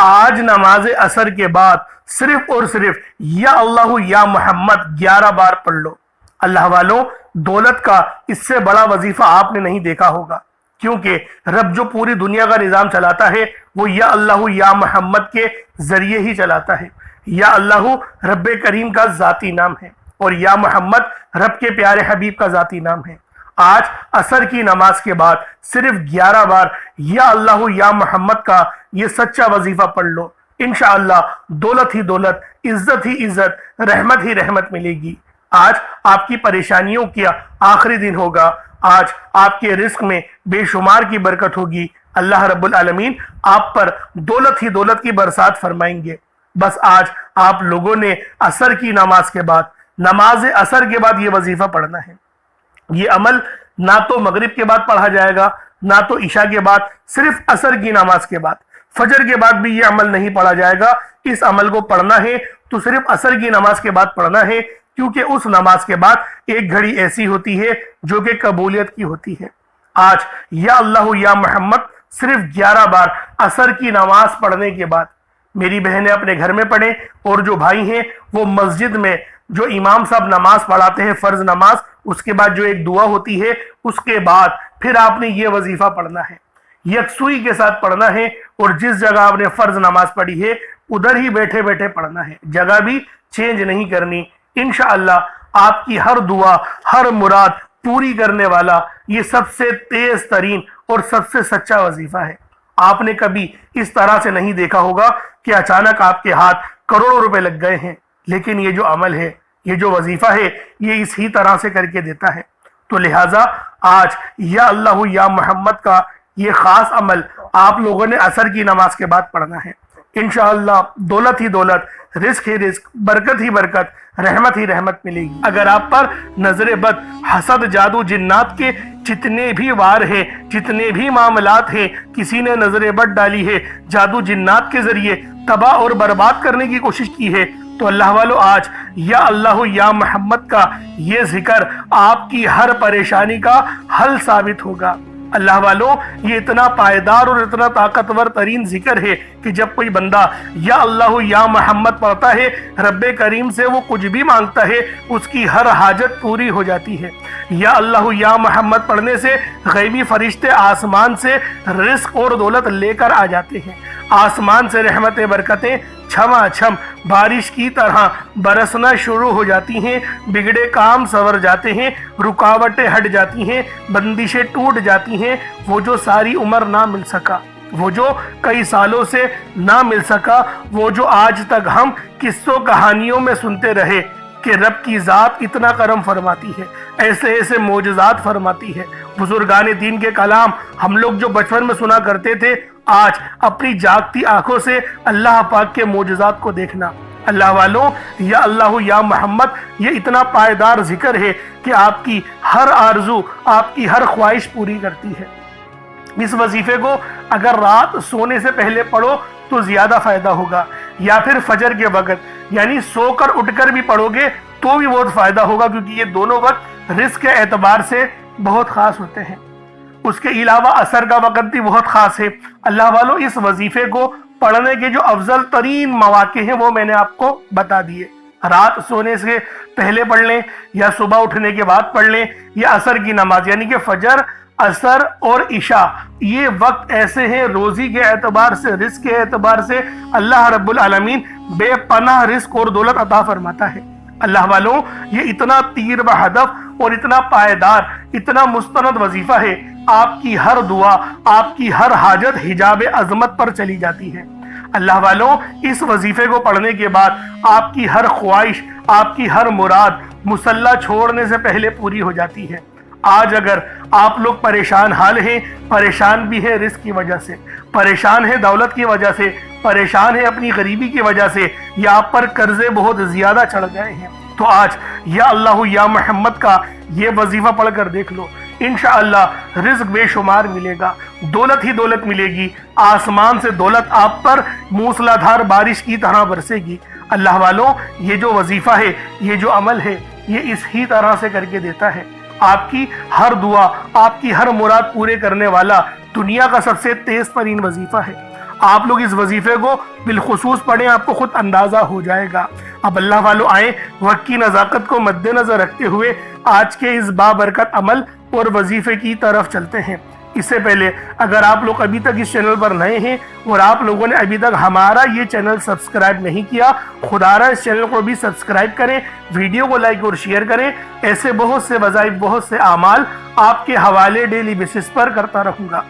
آج نماز اثر کے بعد صرف اور صرف یا اللہ یا محمد 11 بار پڑھ لو۔ اللہ والوں، دولت کا اس سے بڑا وظیفہ آپ نے نہیں دیکھا ہوگا، کیونکہ رب جو پوری دنیا کا نظام چلاتا ہے وہ یا اللہ یا محمد کے ذریعے ہی چلاتا ہے۔ یا اللہ رب کریم کا ذاتی نام ہے اور یا محمد رب کے پیارے حبیب کا ذاتی نام ہے۔ آج عصر کی نماز کے بعد صرف 11 بار یا اللہ یا محمد کا یہ سچا وظیفہ پڑھ لو، انشاءاللہ دولت ہی دولت، عزت ہی عزت، رحمت ہی رحمت ملے گی۔ آج آپ کی پریشانیوں کا آخری دن ہوگا، آج آپ کے رزق میں بے شمار کی برکت ہوگی۔ اللہ رب العالمین آپ پر دولت ہی دولت کی برسات فرمائیں گے۔ بس آج آپ لوگوں نے عصر کی نماز کے بعد، نماز عصر کے بعد یہ وظیفہ پڑھنا ہے۔ یہ عمل نہ تو مغرب کے بعد پڑھا جائے گا، نہ تو عشاء کے بعد، صرف عصر کی نماز کے بعد۔ فجر کے بعد بھی یہ عمل نہیں پڑھا جائے گا۔ اس عمل کو پڑھنا ہے تو صرف عصر کی نماز کے بعد پڑھنا ہے، کیونکہ اس نماز کے بعد ایک گھڑی ایسی ہوتی ہے جو کہ قبولیت کی ہوتی ہے۔ آج یا اللہ یا محمد صرف 11 بار عصر کی نماز پڑھنے کے بعد میری بہنیں اپنے گھر میں پڑھیں، اور جو بھائی ہیں وہ مسجد میں جو امام صاحب نماز پڑھاتے ہیں فرض نماز، اس کے بعد جو ایک دعا ہوتی ہے، اس کے بعد پھر آپ نے یہ وظیفہ پڑھنا ہے، یکسوئی کے ساتھ پڑھنا ہے، اور جس جگہ آپ نے فرض نماز پڑھی ہے ادھر ہی بیٹھے بیٹھے پڑھنا ہے، جگہ بھی چینج نہیں کرنی۔ انشاءاللہ آپ کی ہر دعا، ہر مراد پوری کرنے والا یہ سب سے تیز ترین اور سب سے سچا وظیفہ ہے۔ آپ نے کبھی اس طرح سے نہیں دیکھا ہوگا کہ اچانک آپ کے ہاتھ کروڑوں روپے لگ گئے ہیں، لیکن یہ جو عمل ہے، یہ جو وظیفہ ہے، یہ اس ہی طرح سے کر کے دیتا ہے۔ تو لہٰذا آج یا اللہ یا محمد کا یہ خاص عمل آپ لوگوں نے عصر کی نماز کے بعد پڑھنا ہے۔ انشاءاللہ دولت ہی دولت، رزق ہی رزق، برکت ہی برکت، رحمت ہی رحمت ملے گی۔ اگر آپ پر نظر بد، حسد، جادو، جنات کے جتنے بھی وار ہیں، جتنے بھی معاملات ہیں، کسی نے نظر بد ڈالی ہے، جادو جنات کے ذریعے تباہ اور برباد کرنے کی کوشش کی ہے، تو اللہ والو آج یا اللہ یا محمد کا یہ ذکر آپ کی ہر پریشانی کا حل ثابت ہوگا۔ اللہ والو یہ اتنا پائیدار اور اتنا طاقتور ترین ذکر ہے کہ جب کوئی بندہ یا اللہ یا محمد پڑھتا ہے، رب کریم سے وہ کچھ بھی مانگتا ہے اس کی ہر حاجت پوری ہو جاتی ہے۔ یا اللہ یا محمد پڑھنے سے غیبی فرشتے آسمان سے رزق اور دولت لے کر آ جاتے ہیں، آسمان سے رحمتیں برکتیں چھما چھم بارش کی طرح برسنا شروع ہو جاتی ہیں، بگڑے کام سنور جاتے ہیں، رکاوٹیں ہٹ جاتی ہیں، بندشیں ٹوٹ جاتی ہیں۔ وہ جو ساری عمر نہ مل سکا، وہ جو کئی سالوں سے نہ مل سکا، وہ جو آج تک ہم قصوں کہانیوں میں سنتے رہے کہ رب کی ذات اتنا کرم فرماتی ہے، ایسے ایسے معجزات فرماتی ہے، بزرگان دین کے کلام ہم لوگ جو بچپن میں سنا کرتے تھے، آج اپنی جاگتی آنکھوں سے اللہ پاک کے معجزات کو دیکھنا۔ اللہ والوں یا اللہ یا محمد یہ اتنا پائیدار ذکر ہے کہ آپ کی ہر آرزو، آپ کی ہر خواہش پوری کرتی ہے۔ اس وظیفے کو اگر رات سونے سے پہلے پڑھو تو زیادہ فائدہ ہوگا، یا پھر فجر کے وقت یعنی سو کر اٹھ کر بھی پڑھو گے تو بھی بہت فائدہ ہوگا، کیونکہ یہ دونوں وقت رزق کے اعتبار سے بہت خاص ہوتے ہیں۔ اس کے علاوہ عصر کا وقت بھی بہت خاص ہے۔ اللہ والوں اس وظیفے کو پڑھنے کے جو افضل ترین مواقع ہیں وہ میں نے آپ کو بتا دیے۔ رات سونے سے پہلے پڑھ لیں، یا صبح اٹھنے کے بعد پڑھ لیں، یا عصر کی نماز یعنی کہ فجر، عصر اور عشاء، یہ وقت ایسے ہیں روزی کے اعتبار سے، رزق کے اعتبار سے اللہ رب العالمین بے پناہ رزق اور دولت عطا فرماتا ہے۔ اللہ والوں یہ اتنا تیر بہدف اور اتنا پائیدار، اتنا مستند وظیفہ ہے، آپ کی ہر دعا، آپ کی ہر حاجت حجاب عظمت پر چلی جاتی ہے۔ اللہ والوں اس وظیفے کو پڑھنے کے بعد آپ کی ہر خواہش، آپ کی ہر مراد مصلی چھوڑنے سے پہلے پوری ہو جاتی ہے۔ آج اگر آپ لوگ پریشان حال ہیں، پریشان بھی ہے رزق کی وجہ سے، پریشان ہے دولت کی وجہ سے، پریشان ہے اپنی غریبی کی وجہ سے، یا آپ پر قرضے بہت زیادہ چڑھ گئے ہیں، تو آج یا اللہ یا محمد کا یہ وظیفہ پڑھ کر دیکھ لو، انشاءاللہ رزق بے شمار ملے گا، دولت ہی دولت ملے گی، آسمان سے دولت آپ پر موسلا دھار بارش کی طرح برسے گی۔ اللہ والوں یہ جو وظیفہ ہے، یہ جو عمل ہے، یہ اس ہی طرح سے کر کے دیتا ہے۔ آپ کی ہر دعا، آپ کی ہر مراد پورے کرنے والا دنیا کا سب سے تیز ترین وظیفہ ہے۔ آپ لوگ اس وظیفے کو بالخصوص پڑھیں، آپ کو خود اندازہ ہو جائے گا۔ اب اللہ والوں آئیں وقت کی نزاکت کو مد نظر رکھتے ہوئے آج کے اس بابرکت عمل اور وظیفے کی طرف چلتے ہیں۔ اس سے پہلے اگر آپ لوگ ابھی تک اس چینل پر نئے ہیں اور آپ لوگوں نے ابھی تک ہمارا یہ چینل سبسکرائب نہیں کیا، خدا را اس چینل کو بھی سبسکرائب کریں، ویڈیو کو لائک اور شیئر کریں۔ ایسے بہت سے وظائف، بہت سے اعمال آپ کے حوالے ڈیلی بیسس پر کرتا رہوں گا۔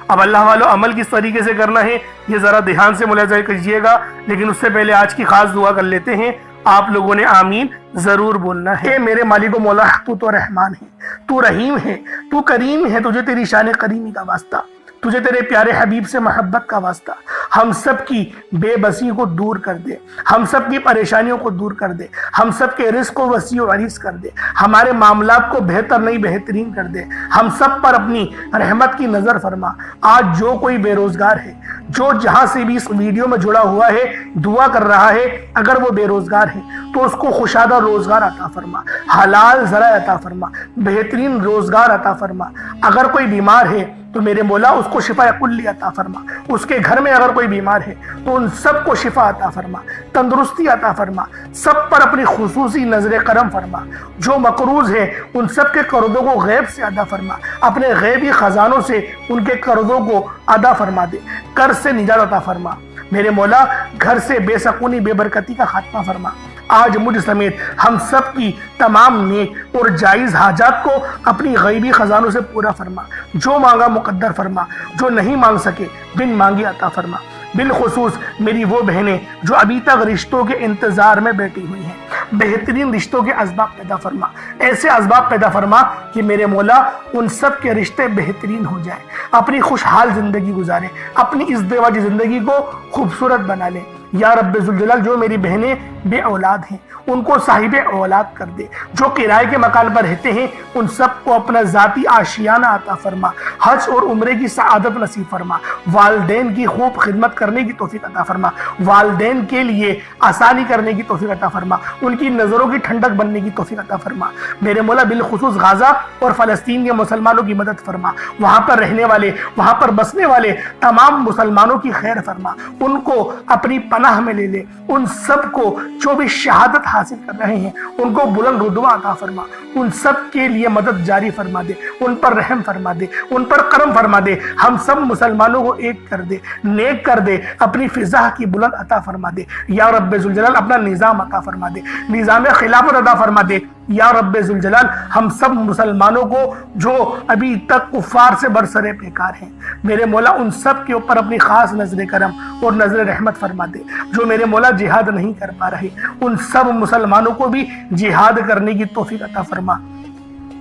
اب اللہ والوں عمل کس طریقے سے کرنا ہے یہ ذرا دھیان سے ملاحظہ کیجیے گا، لیکن اس سے پہلے آج کی خاص دعا کر لیتے ہیں۔ آپ لوگوں نے آمین ضرور بولنا ہے۔ اے میرے مالک و مولا، تو رحمان ہے، تو رحیم ہے، تو کریم ہے، تجھے تیری شان کریمی کا واسطہ، تجھے تیرے پیارے حبیب سے محبت کا واسطہ۔ ہم سب کی بے بسی کو دور کر دے، ہم سب کی پریشانیوں کو دور کر دے، ہم سب کے رزق کو وسیع و عریض کر دے، ہمارے معاملات کو بہتر نہیں بہترین کر دے، ہم سب پر اپنی رحمت کی نظر فرما۔ آج جو کوئی بے روزگار ہے، جو جہاں سے بھی اس ویڈیو میں جڑا ہوا ہے دعا کر رہا ہے، اگر وہ بے روزگار ہے تو اس کو خوشادہ روزگار عطا فرما، حلال ذرائع عطا فرما، بہترین روزگار عطا فرما۔ اگر کوئی بیمار ہے تو میرے مولا اس کو شفا کلی عطا فرما، اس کے گھر میں اگر کوئی بیمار ہے تو ان سب کو شفا عطا فرما، تندرستی عطا فرما، سب پر اپنی خصوصی نظر کرم فرما۔ جو مقروض ہے ان سب کے قرضوں کو غیب سے ادا فرما، اپنے غیبی خزانوں سے ان کے قرضوں کو ادا فرما دے، قرض سے نجات عطا فرما۔ میرے مولا گھر سے بے سکونی، بے برکتی کا خاتمہ فرما۔ آج مجھ سمیت ہم سب کی تمام نیک اور جائز حاجات کو اپنی غیبی خزانوں سے پورا فرما، جو مانگا مقدر فرما، جو نہیں مانگ سکے بن مانگی عطا فرما۔ بالخصوص میری وہ بہنیں جو ابھی تک رشتوں کے انتظار میں بیٹھی ہوئی ہیں، بہترین رشتوں کے اسباب پیدا فرما، ایسے اسباب پیدا فرما کہ میرے مولا ان سب کے رشتے بہترین ہو جائیں، اپنی خوشحال زندگی گزاریں، اپنی ازدواجی زندگی کو خوبصورت بنا لیں۔ یا رب ذوالجلال جو میری بہنیں بے اولاد ہیں ان کو صاحب اولاد کر دے، جو کرائے کے مکان پر رہتے ہیں ان سب کو اپنا ذاتی آشیانہ عطا فرما، حج اور عمرے کی سعادت نصیب فرما، والدین کی خوب خدمت کرنے کی توفیق عطا فرما، والدین کے لیے آسانی کرنے کی توفیق عطا فرما، ان کی نظروں کی ٹھنڈک بننے کی توفیق عطا فرما۔ میرے مولا بالخصوص غزہ اور فلسطین کے مسلمانوں کی مدد فرما، وہاں پر رہنے والے، وہاں پر بسنے والے تمام مسلمانوں کی خیر فرما، ان کو اپنی پناہ میں لے لے، ان سب کو جو بھی شہادت حاصل کر رہے ہیں ان کو بلند رتبہ عطا فرما، ان سب کے لیے مدد جاری فرما دے، ان پر رحم فرما دے، ان پر کرم فرما دے، ہم سب مسلمانوں کو ایک کر دے، نیک کر دے، اپنی فضا کی بلند عطا فرما دے۔ یا رب ذوالجلال اپنا نظام عطا فرما دے، نظام خلافت عطا فرما دے۔ یا رب ذوالجلال ہم سب مسلمانوں کو جو ابھی تک کفار سے برسرے پیکار ہیں، میرے مولا ان سب کے اوپر اپنی خاص نظر کرم اور نظر رحمت فرما دے۔ جو میرے مولا جہاد نہیں کر پا رہے ان سب مسلمانوں کو بھی جہاد کرنے کی توفیق عطا فرما،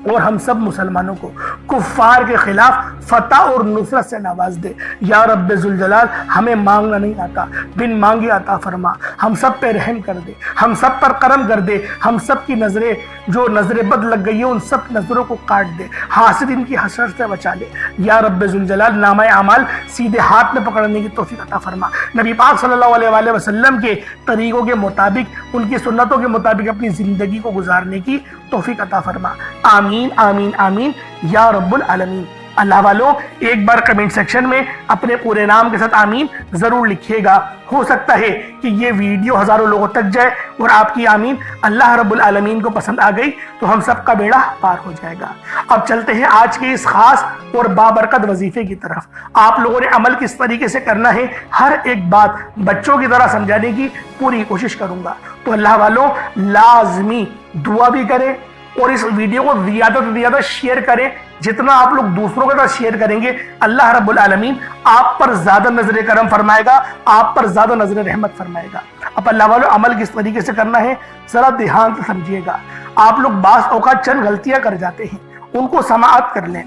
اور ہم سب مسلمانوں کو کفار کے خلاف فتح اور نصرت سے نواز دے۔ یا رب ذوالجلال ہمیں مانگنا نہیں آتا، بن مانگے عطا فرما، ہم سب پہ رحم کر دے، ہم سب پر کرم کر دے، ہم سب کی نظریں جو نظر بد لگ گئی ہے ان سب نظروں کو کاٹ دے، حاسدین کی حسرت سے بچا لے۔ یا رب ذوالجلال نامہ اعمال سیدھے ہاتھ میں پکڑنے کی توفیق عطا فرما، نبی پاک صلی اللہ علیہ وآلہ وسلم کے طریقوں کے مطابق، ان کی سنتوں کے مطابق اپنی زندگی کو گزارنے کی توفیق عطا فرما۔ آمین آمین آمین یا رب العالمین۔ اللہ والوں ایک بار کمنٹ سیکشن میں اپنے پورے نام کے ساتھ آمین ضرور لکھیے گا، ہو سکتا ہے کہ یہ ویڈیو ہزاروں لوگوں تک جائے اور آپ کی آمین اللہ رب العالمین کو پسند آ گئی تو ہم سب کا بیڑا پار ہو جائے گا۔ اب چلتے ہیں آج کے اس خاص اور بابرکت وظیفے کی طرف۔ آپ لوگوں نے عمل کس طریقے سے کرنا ہے ہر ایک بات بچوں کی طرح سمجھانے کی پوری کوشش کروں گا، تو اللہ والوں لازمی دعا بھی کریں اور اس ویڈیو کو زیادہ سے زیادہ شیئر کریں۔ جتنا آپ لوگ دوسروں کے ساتھ شیئر کریں گے اللہ رب العالمین آپ پر زیادہ نظر کرم فرمائے گا، آپ پر زیادہ نظر رحمت فرمائے گا۔ اب اللہ والوں عمل کس طریقے سے کرنا ہے ذرا دھیان سے سمجھیے گا۔ آپ لوگ بعض اوقات چند غلطیاں کر جاتے ہیں، ان کو سماعت کر لیں۔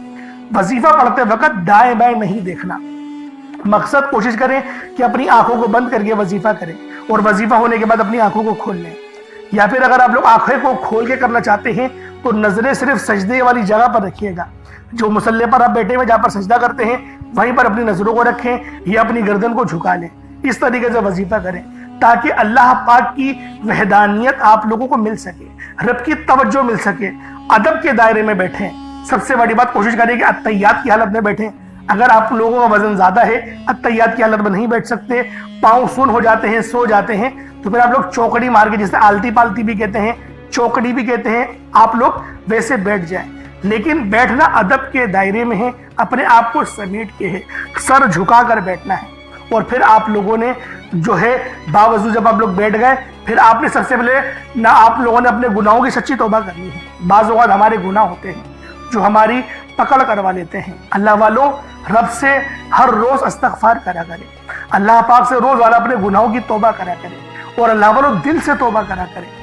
وظیفہ پڑھتے وقت دائیں بائیں نہیں دیکھنا، مقصد کوشش کریں کہ اپنی آنکھوں کو بند کر کے وظیفہ کریں اور وظیفہ ہونے کے بعد اپنی آنکھوں کو کھول لیں، یا پھر اگر آپ لوگ آنکھیں کو کھول کے کرنا چاہتے ہیں تو نظریں صرف سجدے والی جگہ پر رکھیے گا، جو مصلی پر آپ بیٹھے ہوئے جہاں پر سجدہ کرتے ہیں وہیں پر اپنی نظروں کو رکھیں یا اپنی گردن کو جھکا لیں۔ اس طریقے سے وظیفہ کریں تاکہ اللہ پاک کی وحدانیت آپ لوگوں کو مل سکے، رب کی توجہ مل سکے۔ ادب کے دائرے میں بیٹھیں، سب سے بڑی بات کوشش کریں کہ اتحیات کی حالت میں بیٹھیں، اگر آپ لوگوں کا وزن زیادہ ہے، اتحیات کی حالت میں نہیں بیٹھ سکتے، پاؤں سن ہو جاتے ہیں، سو جاتے ہیں، تو پھر آپ لوگ چوکڑی مار کے، جسے آلتی پالتی بھی کہتے ہیں، چوکڑی بھی کہتے ہیں، آپ لوگ ویسے بیٹھ جائیں۔ لیکن بیٹھنا ادب کے دائرے میں ہے، اپنے آپ کو سمیٹ کے ہے، سر جھکا کر بیٹھنا ہے۔ اور پھر آپ لوگوں نے جو ہے باوضو جب آپ لوگ بیٹھ گئے، پھر آپ نے سب سے پہلے نہ آپ لوگوں نے اپنے گناہوں کی سچی توبہ کرنی ہے۔ بعض اوقات ہمارے گناہ ہوتے ہیں جو ہماری پکڑ کروا لیتے ہیں۔ اللہ والوں، رب سے ہر روز استغفار کرا کرے، اللہ پاک سے روز والا اپنے گناہوں کی توبہ کرا کرے، اور اللہ والوں دل سے توبہ کرا کرے۔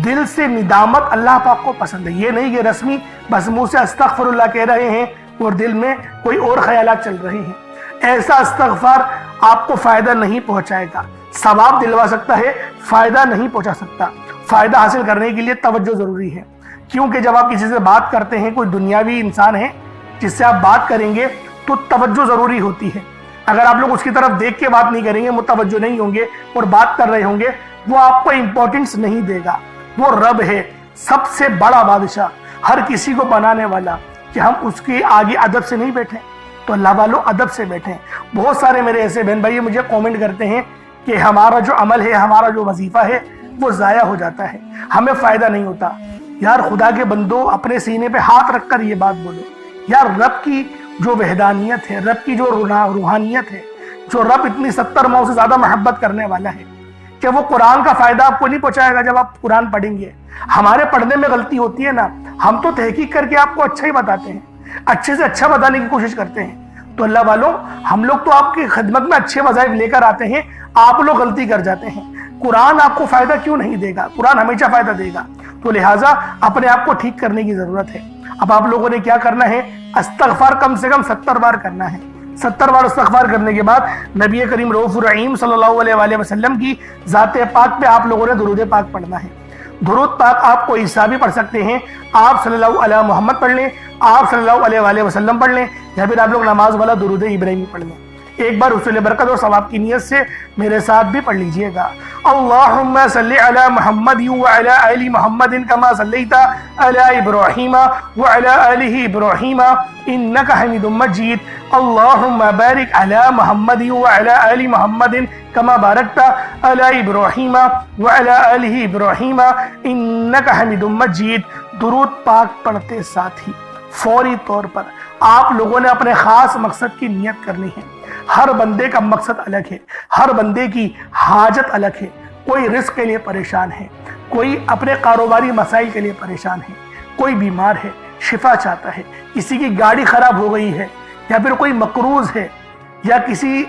دل سے ندامت اللہ پاک کو پسند ہے، یہ نہیں کہ رسمی بس منہ سے استغفر اللہ کہہ رہے ہیں اور دل میں کوئی اور خیالات چل رہے ہیں۔ ایسا استغفار آپ کو فائدہ نہیں پہنچائے گا، ثواب دلوا سکتا ہے، فائدہ نہیں پہنچا سکتا۔ فائدہ حاصل کرنے کے لیے توجہ ضروری ہے، کیونکہ جب آپ کسی سے بات کرتے ہیں، کوئی دنیاوی انسان ہے جس سے آپ بات کریں گے تو توجہ ضروری ہوتی ہے۔ اگر آپ لوگ اس کی طرف دیکھ کے بات نہیں کریں گے، متوجہ نہیں ہوں گے اور بات کر رہے ہوں گے، وہ آپ کو امپورٹنس نہیں دے گا۔ وہ رب ہے، سب سے بڑا بادشاہ، ہر کسی کو بنانے والا، کہ ہم اس کے آگے ادب سے نہیں بیٹھیں۔ تو اللہ والوں ادب سے بیٹھیں۔ بہت سارے میرے ایسے بہن بھائی مجھے کومنٹ کرتے ہیں کہ ہمارا جو عمل ہے، ہمارا جو وظیفہ ہے، وہ ضائع ہو جاتا ہے، ہمیں فائدہ نہیں ہوتا۔ یار خدا کے بندو، اپنے سینے پہ ہاتھ رکھ کر یہ بات بولو، یار رب کی جو وحدانیت ہے، رب کی جو روحانیت ہے، جو رب اتنی 70 ماؤں سے زیادہ محبت کرنے والا ہے، کہ وہ قرآن کا فائدہ آپ کو نہیں پہنچائے گا جب آپ قرآن پڑھیں گے۔ ہمارے پڑھنے میں غلطی ہوتی ہے نا، ہم تو تحقیق کر کے آپ کو اچھا ہی بتاتے ہیں، اچھے سے اچھا بتانے کی کوشش کرتے ہیں۔ تو اللہ والوں، ہم لوگ تو آپ کی خدمت میں اچھے وظائف لے کر آتے ہیں، آپ لوگ غلطی کر جاتے ہیں۔ قرآن آپ کو فائدہ کیوں نہیں دے گا؟ قرآن ہمیشہ فائدہ دے گا۔ تو لہٰذا اپنے آپ کو ٹھیک کرنے کی ضرورت ہے۔ اب آپ لوگوں نے کیا کرنا ہے؟ استغفار کم سے کم 70 بار کرنا ہے۔ 70 بار استغفار کرنے کے بعد نبی کریم رؤوف الرحیم صلی اللہ علیہ وآلہ وسلم کی ذات پاک پہ آپ لوگوں نے درود پاک پڑھنا ہے۔ درود پاک آپ کو عیسیٰ بھی پڑھ سکتے ہیں، آپ صلی اللہ علیہ محمد پڑھ لیں، آپ صلی اللہ علیہ وآلہ وسلم پڑھ لیں، یا پھر آپ لوگ نماز والا درود ابراہیمی پڑھ لیں۔ ایک بار حصول برکت اور ثواب کی نیت سے میرے ساتھ بھی پڑھ لیجئے گا۔ اللہم صلی علی محمد وعلی آل محمد کما صلیت علی ابراہیم وعلی آل ابراہیم انک حمید مجید۔ اللہم بارک علی محمد وعلی آل محمد کما بارکت علی ابراہیم وعلی آل ابراہیم انک حمید مجید۔ درود پاک پڑھتے ساتھ ہی فوری طور پر آپ لوگوں نے اپنے خاص مقصد کی نیت کرنی ہے۔ ہر بندے کا مقصد الگ ہے، ہر بندے کی حاجت الگ ہے۔ کوئی رزق کے لیے پریشان ہے، کوئی اپنے کاروباری مسائل کے لیے پریشان ہے، کوئی بیمار ہے، شفا چاہتا ہے، کسی کی گاڑی خراب ہو گئی ہے، یا پھر کوئی مقروض ہے، یا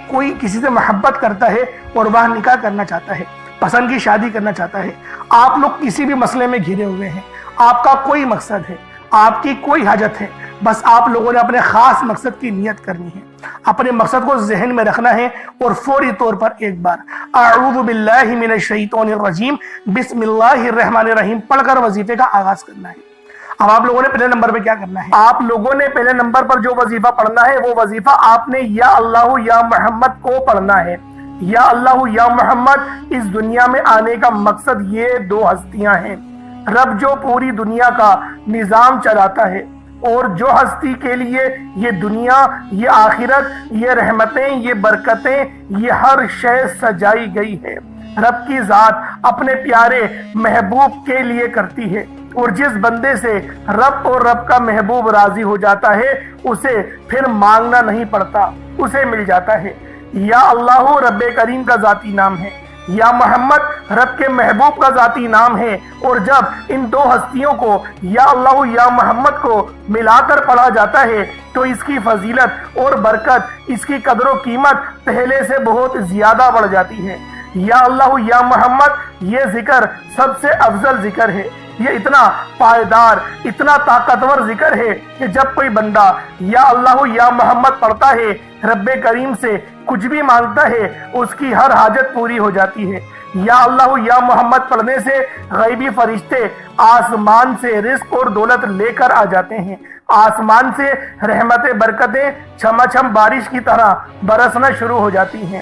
کوئی کسی سے محبت کرتا ہے اور وہ نکاح کرنا چاہتا ہے، پسند کی شادی کرنا چاہتا ہے۔ آپ لوگ کسی بھی مسئلے میں گھرے ہوئے ہیں، آپ کا کوئی مقصد ہے، آپ کی کوئی حاجت ہے، بس آپ لوگوں نے اپنے خاص مقصد کی نیت کرنی ہے، اپنے مقصد کو ذہن میں رکھنا ہے، اور فوری طور پر ایک بار اعوذ باللہ من الشیطان الرجیم بسم اللہ الرحمن الرحیم پڑھ کر وظیفے کا آغاز کرنا ہے۔ اب آپ لوگوں نے پہلے نمبر پہ کیا کرنا ہے؟ آپ لوگوں نے پہلے نمبر پر جو وظیفہ پڑھنا ہے، وہ وظیفہ آپ نے یا اللہ یا محمد کو پڑھنا ہے۔ یا اللہ یا محمد، اس دنیا میں آنے کا مقصد یہ دو ہستیاں ہیں، رب جو پوری دنیا کا نظام چلاتا ہے، اور جو ہستی کے لیے یہ دنیا، یہ آخرت، یہ رحمتیں، یہ برکتیں، یہ ہر شے سجائی گئی ہے، رب کی ذات اپنے پیارے محبوب کے لیے کرتی ہے، اور جس بندے سے رب اور رب کا محبوب راضی ہو جاتا ہے، اسے پھر مانگنا نہیں پڑتا، اسے مل جاتا ہے۔ یا اللہ رب کریم کا ذاتی نام ہے، یا محمد رب کے محبوب کا ذاتی نام ہے، اور جب ان دو ہستیوں کو یا اللہ یا محمد کو ملا کر پڑھا جاتا ہے تو اس کی فضیلت اور برکت، اس کی قدر و قیمت پہلے سے بہت زیادہ بڑھ جاتی ہے۔ یا اللہ یا محمد یہ ذکر سب سے افضل ذکر ہے، یہ اتنا پائیدار، اتنا طاقتور ذکر ہے کہ جب کوئی بندہ یا اللہ یا محمد پڑھتا ہے، رب کریم سے کچھ بھی مانگتا ہے، اس کی ہر حاجت پوری ہو جاتی ہے۔ یا اللہ یا محمد پڑھنے سے غیبی فرشتے آسمان سے رزق اور دولت لے کر آ جاتے ہیں، آسمان سے رحمت برکتیں چھما چھم بارش کی طرح برسنا شروع ہو جاتی ہیں۔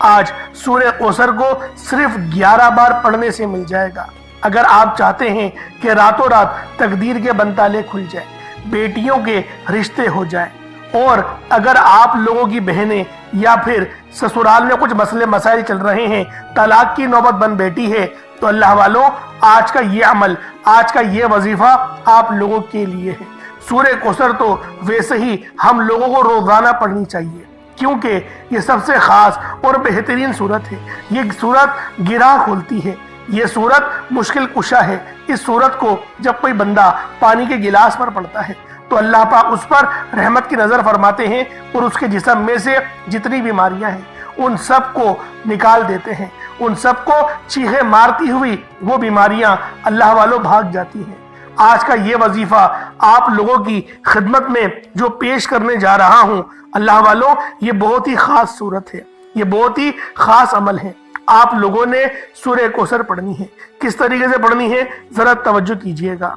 آج سورہ کوثر کو صرف 11 بار پڑھنے سے مل جائے گا۔ اگر آپ چاہتے ہیں کہ راتوں رات تقدیر کے بنتالے کھل جائیں، بیٹیوں کے رشتے ہو جائیں، اور اگر آپ لوگوں کی بہنیں یا پھر سسرال میں کچھ مسئلے مسائل چل رہے ہیں، طلاق کی نوبت بن بیٹھی ہے، تو اللہ والوں آج کا یہ عمل، آج کا یہ وظیفہ آپ لوگوں کے لیے ہے۔ سورہ کوثر تو ویسے ہی ہم لوگوں کو روزانہ پڑھنی چاہیے، کیونکہ یہ سب سے خاص اور بہترین سورت ہے۔ یہ سورت گراہ کھولتی ہے، یہ سورت مشکل کشا ہے۔ اس سورت کو جب کوئی بندہ پانی کے گلاس پر پڑھتا ہے تو اللہ پاک اس پر رحمت کی نظر فرماتے ہیں، اور اس کے جسم میں سے جتنی بیماریاں ہیں ان سب کو نکال دیتے ہیں، ان سب کو چیخیں مارتی ہوئی وہ بیماریاں اللہ والوں بھاگ جاتی ہیں۔ آج کا یہ وظیفہ آپ لوگوں کی خدمت میں جو پیش کرنے جا رہا ہوں، اللہ والوں یہ بہت ہی خاص صورت ہے، یہ بہت ہی خاص عمل ہے۔ آپ لوگوں نے سورہ کوثر پڑھنی ہے۔ کس طریقے سے پڑھنی ہے ذرا توجہ کیجئے گا۔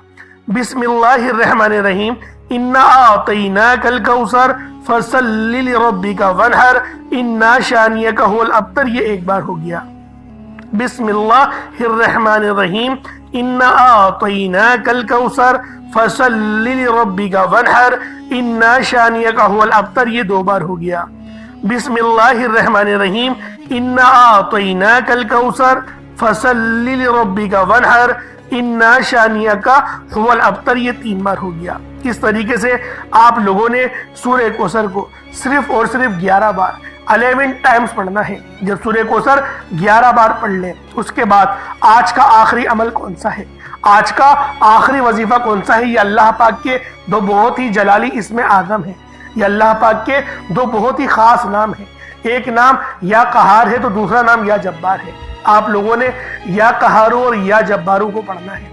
بسم اللہ الرحمن الرحیم، انا اعطیناک الکوثر فصل لربک وانحر انا شانیک هو الابتر، یہ ایک بار ہو گیا۔ بسم اللہ الرحمن الرحیم، انا اعطیناک الکوثر فصل لربک وانحر انا شانیک هو الابتر، یہ دو بار ہو گیا۔ بسم اللہ الرحمن الرحیم، انا اعطیناک الکوثر فصل لربک وانحر انا شانیک هو الابتر، یہ تین بار ہو گیا۔ اس طریقے سے آپ لوگوں نے سورہ کوثر کو صرف اور صرف 11 بار 11 ٹائمز پڑھنا ہے۔ جب سورہ کوثر 11 بار پڑھ لیں، اس کے بعد آج کا آخری عمل کون سا ہے، آج کا آخری وظیفہ کون سا ہے، یہ اللہ پاک کے دو بہت ہی جلالی اسم اعظم ہیں، یہ اللہ پاک کے دو بہت ہی خاص نام ہیں۔ ایک نام یا قہار ہے تو دوسرا نام یا جبار ہے۔ آپ لوگوں نے یا قہارو اور یا جبارو کو پڑھنا ہے۔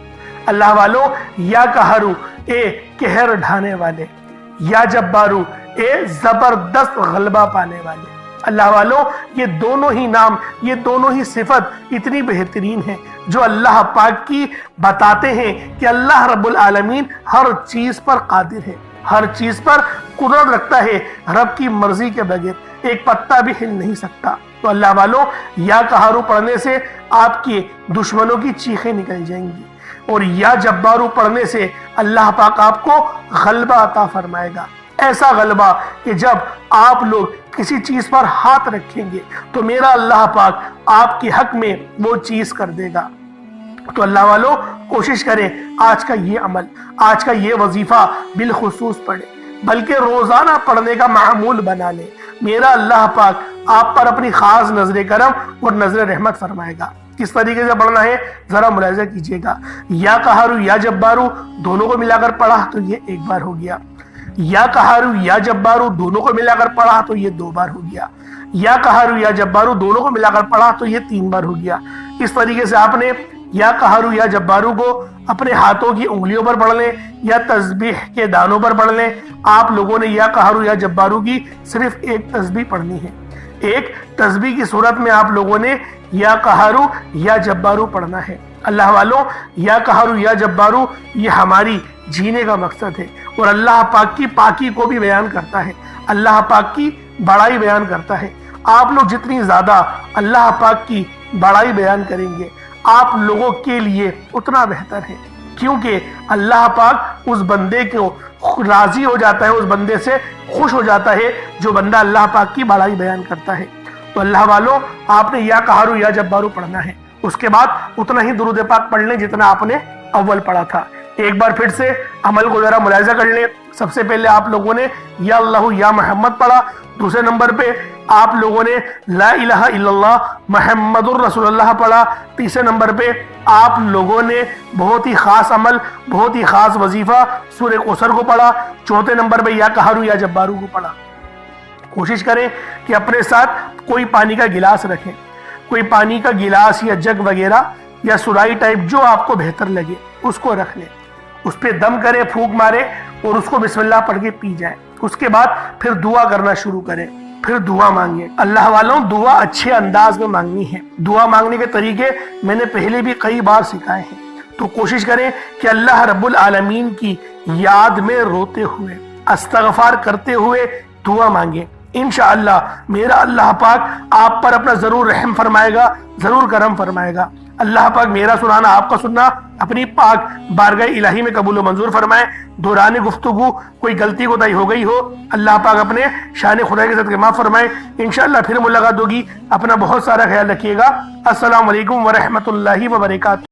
اللہ والو، یا قہارو اے قہر ڈھانے والے، یا جبارو اے زبردست غلبہ پانے والے۔ اللہ والو یہ دونوں ہی نام، یہ دونوں ہی صفت اتنی بہترین ہیں جو اللہ پاک کی بتاتے ہیں کہ اللہ رب العالمین ہر چیز پر قادر ہے، ہر چیز پر قدرت رکھتا ہے، رب کی مرضی کے بغیر ایک پتا بھی ہل نہیں سکتا۔ تو اللہ والوں یا قہارو پڑھنے سے آپ کے دشمنوں کی چیخیں نکل جائیں گی، اور یا جبارو پڑھنے سے اللہ پاک آپ کو غلبہ عطا فرمائے گا، ایسا غلبہ کہ جب آپ لوگ کسی چیز پر ہاتھ رکھیں گے تو میرا اللہ پاک آپ کے حق میں وہ چیز کر دے گا۔ تو اللہ والوں کوشش کریں آج کا یہ عمل، آج کا یہ وظیفہ بالخصوص پڑھیں، بلکہ روزانہ پڑھنے کا معمول بنا لیں۔ میرا اللہ پاک آپ پر اپنی خاص نظر کرم اور نظر رحمت فرمائے گا۔ کس طریقے سے پڑھنا ہے ذرا ملاحظہ کیجئے گا۔ یا قہارو یا جبارو دونوں کو ملا کر پڑھا تو یہ ایک بار ہو گیا، یا قہارو یا جبارو دونوں کو ملا کر پڑھا تو یہ دو بار ہو گیا، یا قہارو یا جبارو دونوں کو ملا کر پڑھا تو یہ تین بار ہو گیا۔ اس طریقے سے آپ نے یا قہارو یا جبارو کو اپنے ہاتھوں کی انگلیوں پر پڑھ لیں یا تسبیح کے دانوں پر پڑھ لیں۔ آپ لوگوں نے یا قہارو یا جبارو کی صرف ایک تسبیح پڑھنی ہے، ایک تسبیح کی صورت میں آپ لوگوں نے یا قہارو یا جبارو پڑھنا ہے۔ اللہ والوں یا قہارو یا جبارو یہ ہماری جینے کا مقصد ہے، اور اللہ پاک کی پاکی کو بھی بیان کرتا ہے، اللہ پاک کی بڑائی بیان کرتا ہے۔ آپ لوگ جتنی زیادہ اللہ پاک کی بڑائی بیان کریں گے آپ لوگوں کے لیے اتنا بہتر ہے، کیونکہ اللہ پاک اس بندے کو راضی ہو جاتا ہے، اس بندے سے خوش ہو جاتا ہے جو بندہ اللہ پاک کی بڑائی بیان کرتا ہے۔ تو اللہ والوں آپ نے یا قہارو یا جبارو پڑھنا ہے، اس کے بعد اتنا ہی درود پاک پڑھ لیں جتنا آپ نے اول پڑھا تھا۔ ایک بار پھر سے عمل کو ذرا ملاحظہ کر لیں۔ سب سے پہلے آپ لوگوں نے یا اللہ یا محمد پڑھا، دوسرے نمبر پہ آپ لوگوں نے لا الہ الا اللہ محمد الرسول اللہ پڑھا، تیسرے نمبر پہ آپ لوگوں نے بہت ہی خاص عمل، بہت ہی خاص وظیفہ سورہ کوثر کو پڑھا، چوتھے نمبر پہ یا قہارو یا جبارو کو پڑھا۔ کوشش کریں کہ اپنے ساتھ کوئی پانی کا گلاس رکھیں، کوئی پانی کا گلاس یا جگ وغیرہ یا سرائی ٹائپ جو آپ کو بہتر لگے اس کو رکھ لیں، اس پہ دم کریں، پھونک مارے اور اس کو بسم اللہ پڑھ کے پی جائیں۔ اس کے بعد پھر دعا کرنا شروع کریں، پھر دعا مانگیں۔ اللہ والوں دعا اچھے انداز میں مانگنی ہے، دعا مانگنے کے طریقے میں نے پہلے بھی کئی بار سکھائے ہیں، تو کوشش کریں کہ اللہ رب العالمین کی یاد میں روتے ہوئے، استغفار کرتے ہوئے دعا مانگیں۔ انشاءاللہ میرا اللہ پاک آپ پر اپنا ضرور رحم فرمائے گا، ضرور کرم فرمائے گا۔ اللہ پاک میرا سنانا آپ کا سننا اپنی پاک بارگاہ الہی میں قبول و منظور فرمائے۔ دوران گفتگو کوئی غلطی کوتاہی ہو گئی ہو، اللہ پاک اپنے شان خدا کے صدقے معاف فرمائے۔ انشاءاللہ پھر ملاقات ہوگی، اپنا بہت سارا خیال رکھیے گا۔ السلام علیکم ورحمۃ اللہ وبرکاتہ۔